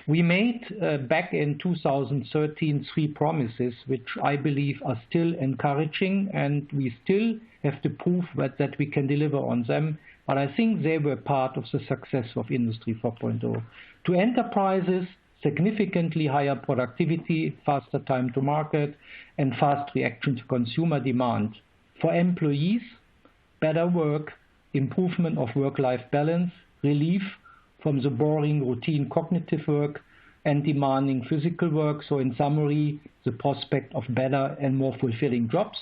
We made back in 2013 3 promises, which I believe are still encouraging, and we still have to prove that we can deliver on them. But I think they were part of the success of Industry 4.0. To enterprises, significantly higher productivity, faster time to market, and fast reaction to consumer demand. For employees, better work, improvement of work-life balance, relief from the boring routine cognitive work and demanding physical work. So in summary, the prospect of better and more fulfilling jobs.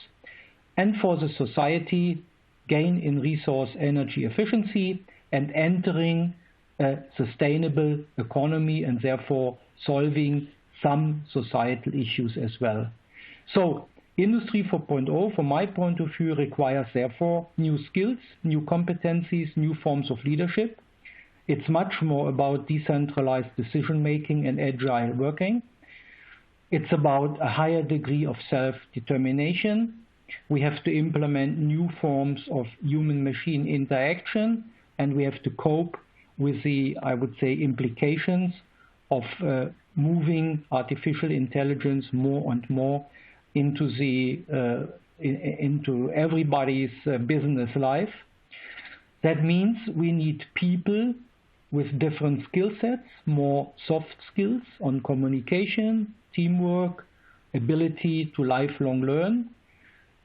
And for the society, gain in resource energy efficiency and entering a sustainable economy and therefore solving some societal issues as well. So Industry 4.0, from my point of view, requires therefore new skills, new competencies, new forms of leadership. It's much more about decentralized decision-making and agile working. It's about a higher degree of self-determination. We have to implement new forms of human-machine interaction, and we have to cope with the, I would say, implications of moving artificial intelligence more and more into everybody's business life. That means we need people with different skill sets, more soft skills on communication, teamwork, ability to lifelong learn.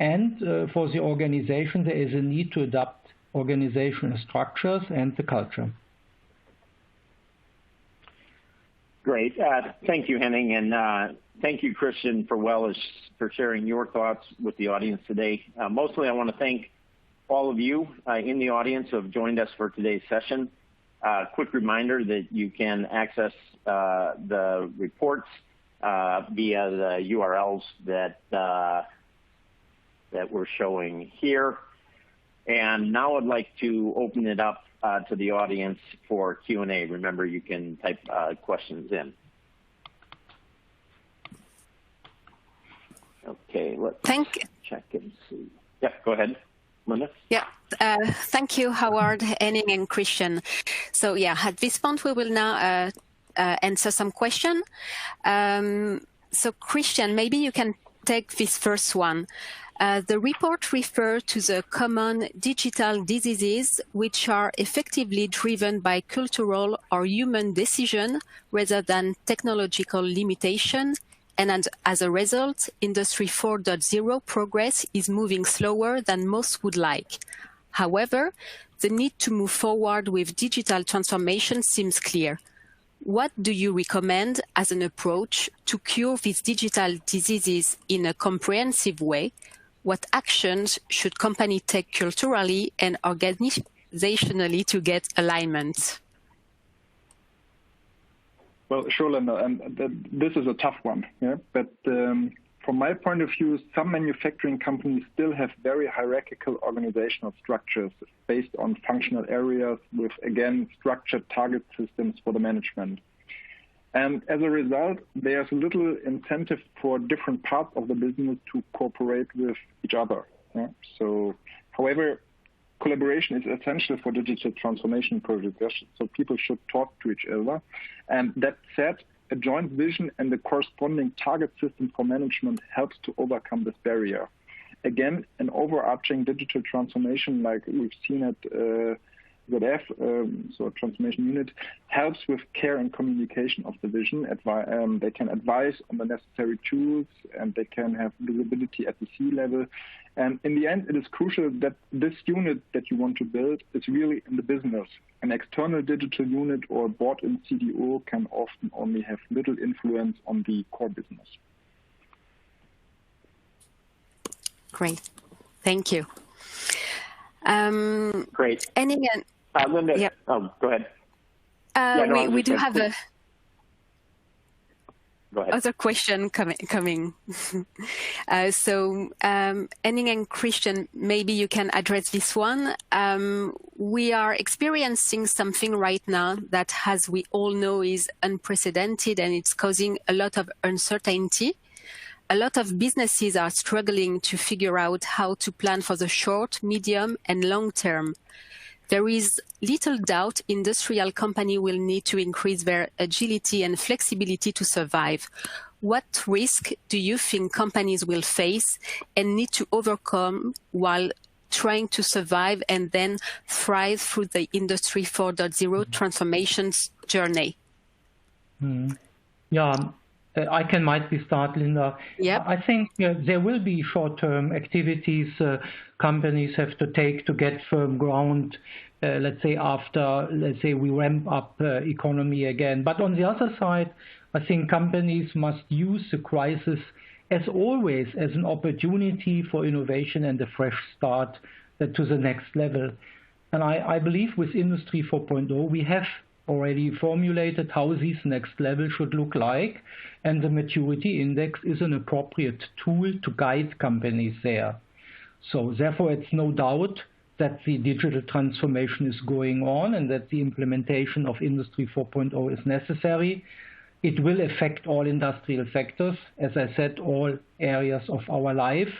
And for the organization, there is a need to adapt organizational structures and the culture. Great. Thank you, Henning, and thank you, Christian, for sharing your thoughts with the audience today. Mostly, I want to thank all of you in the audience who have joined us for today's session. Quick reminder that you can access the reports via the URLs that we're showing here. And now I'd like to open it up to the audience for Q&A. Remember, you can type questions in. Okay, let's check and see. Yeah, go ahead, Linda. Yeah, thank you, Howard, Henning, and Christian. So yeah, at this point, we will now answer some questions. So Christian, maybe you can take this first one. The report refers to the common digital diseases which are effectively driven by cultural or human decision rather than technological limitation, and as a result, Industry 4.0 progress is moving slower than most would like. However, the need to move forward with digital transformation seems clear. What do you recommend as an approach to cure these digital diseases in a comprehensive way? What actions should companies take culturally and organizationally to get alignment? Well, sure, Linda, and this is a tough one. Yeah? But from my point of view, some manufacturing companies still have very hierarchical organizational structures based on functional areas with, again, structured target systems for the management. And as a result, there's little incentive for different parts of the business to cooperate with each other. Yeah? So, however, collaboration is essential for digital transformation projects, so people should talk to each other. And that said, a joint vision and the corresponding target system for management helps to overcome this barrier. Again, an overarching digital transformation like we've seen it ZF, so a transformation unit, helps with care and communication of the vision. They can advise on the necessary tools, and they can have visibility at the C-level. And in the end, it is crucial that this unit that you want to build is really in the business. An external digital unit or bought-in CDO can often only have little influence on the core business. Great. Thank you. Great. Henning, Linda, yeah. Oh, go ahead. We do have a Go ahead. other question coming. Henning and Christian, maybe you can address this one. We are experiencing something right now that, as we all know, is unprecedented, and it's causing a lot of uncertainty. A lot of businesses are struggling to figure out how to plan for the short, medium, and long term. There is little doubt industrial companies will need to increase their agility and flexibility to survive. What risk do you think companies will face and need to overcome while trying to survive and then thrive through the Industry 4.0 transformations journey? Yeah. I might start, Linda. Yep. I think there will be short-term activities companies have to take to get firm ground, let's say we ramp up economy again. But on the other side, I think companies must use the crisis, as always, as an opportunity for innovation and a fresh start to the next level. And I believe with Industry 4.0, we have already formulated how this next level should look like, and the maturity index is an appropriate tool to guide companies there. So therefore, it's no doubt that the digital transformation is going on and that the implementation of Industry 4.0 is necessary. It will affect all industrial sectors, as I said, all areas of our life.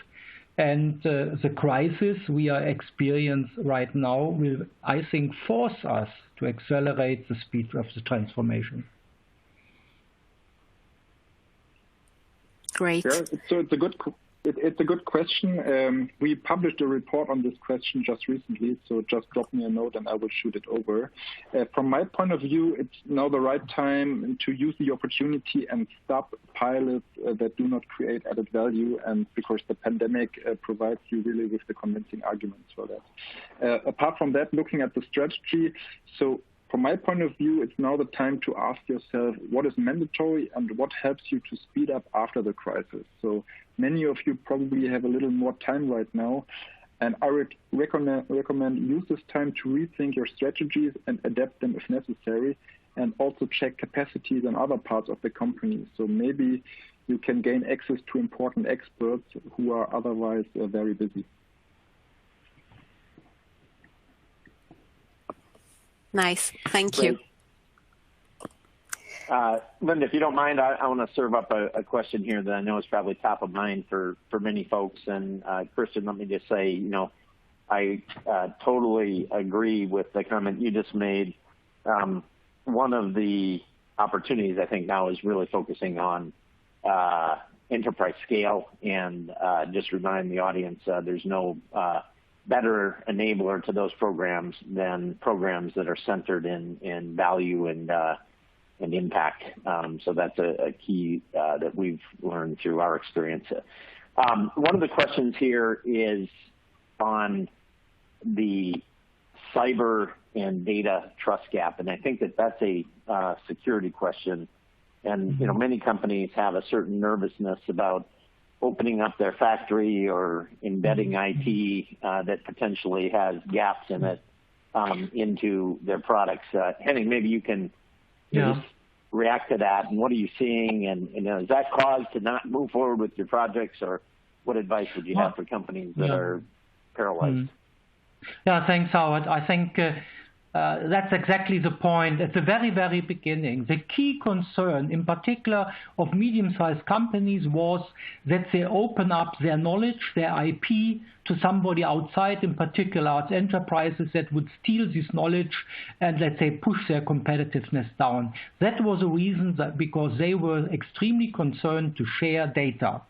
And the crisis we are experiencing right now will, I think, force us to accelerate the speed of the transformation. Great. Yeah, so it's a good question. We published a report on this question just recently, so just drop me a note and I will shoot it over. From my point of view, it's now the right time to use the opportunity and stop pilots that do not create added value, and because the pandemic provides you really with the convincing arguments for that. Apart from that, looking at the strategy, so from my point of view, it's now the time to ask yourself what is mandatory and what helps you to speed up after the crisis. So many of you probably have a little more time right now, and I would recommend use this time to rethink your strategies and adapt them if necessary, and also check capacities in other parts of the company. So maybe you can gain access to important experts who are otherwise very busy. Nice. Thank you. Linda, if you don't mind, I want to serve up a question here that I know is probably top of mind for many folks. And Christian, let me just say, I totally agree with the comment you just made. One of the opportunities I think now is really focusing on enterprise scale, and just remind the audience there's no better enabler to those programs than programs that are centered in value and impact. So that's a key that we've learned through our experience. One of the questions here is on the cyber and data trust gap, and I think that's a security question. And many companies have a certain nervousness about opening up their factory or embedding IT that potentially has gaps in it into their products. Henning, maybe you can just react to that. And what are you seeing? And is that cause to not move forward with your projects, or what advice would you have for companies that are paralyzed? Yeah, thanks, Howard. I think that's exactly the point. At the very, very beginning, the key concern, in particular of medium-sized companies, was that they open up their knowledge, their IP, to somebody outside, in particular large enterprises that would steal this knowledge and, let's say, push their competitiveness down. That was a reason because they were extremely concerned to share data.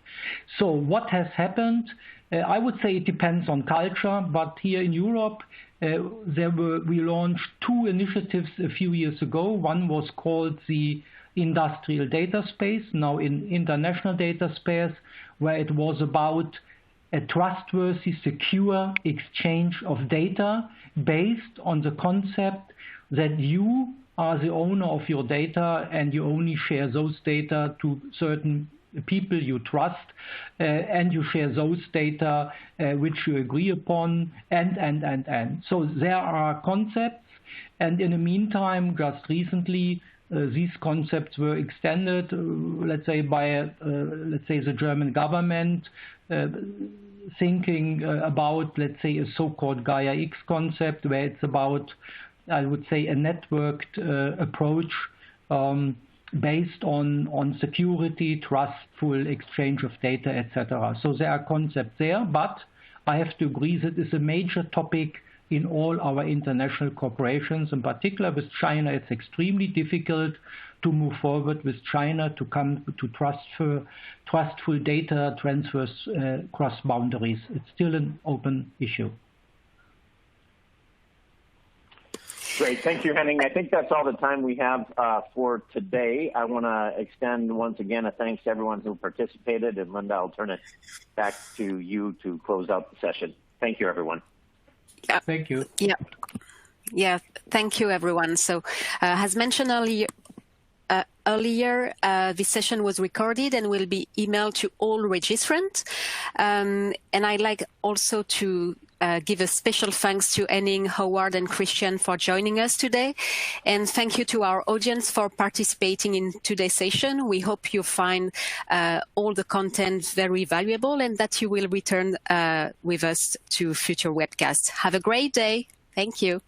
So what has happened? I would say it depends on culture, but here in Europe, we launched 2 initiatives a few years ago. One was called the Industrial Data Space, now in International Data Space, where it was about a trustworthy, secure exchange of data based on the concept that you are the owner of your data and you only share those data to certain people you trust, and you share those data which you agree upon, and. So there are concepts, and in the meantime, just recently, these concepts were extended, let's say, by, let's say, the German government, thinking about, let's say, a so-called Gaia X concept, where it's about, I would say, a networked approach based on security, trustful exchange of data, etc. So there are concepts there, but I have to agree that it's a major topic in all our international corporations. In particular with China, it's extremely difficult to move forward with China to come to trustful data transfers cross boundaries. It's still an open issue. Great. Thank you, Henning. I think that's all the time we have for today. I want to extend once again a thanks to everyone who participated. And Linda, I'll turn it back to you to close out the session. Thank you, everyone. Yeah. Thank you. Yeah. Thank you, everyone. So as mentioned earlier, this session was recorded and will be emailed to all registrants. And I'd like also to give a special thanks to Henning, Howard, and Christian for joining us today. And thank you to our audience for participating in today's session. We hope you find all the content very valuable and that you will return with us to future webcasts. Have a great day. Thank you.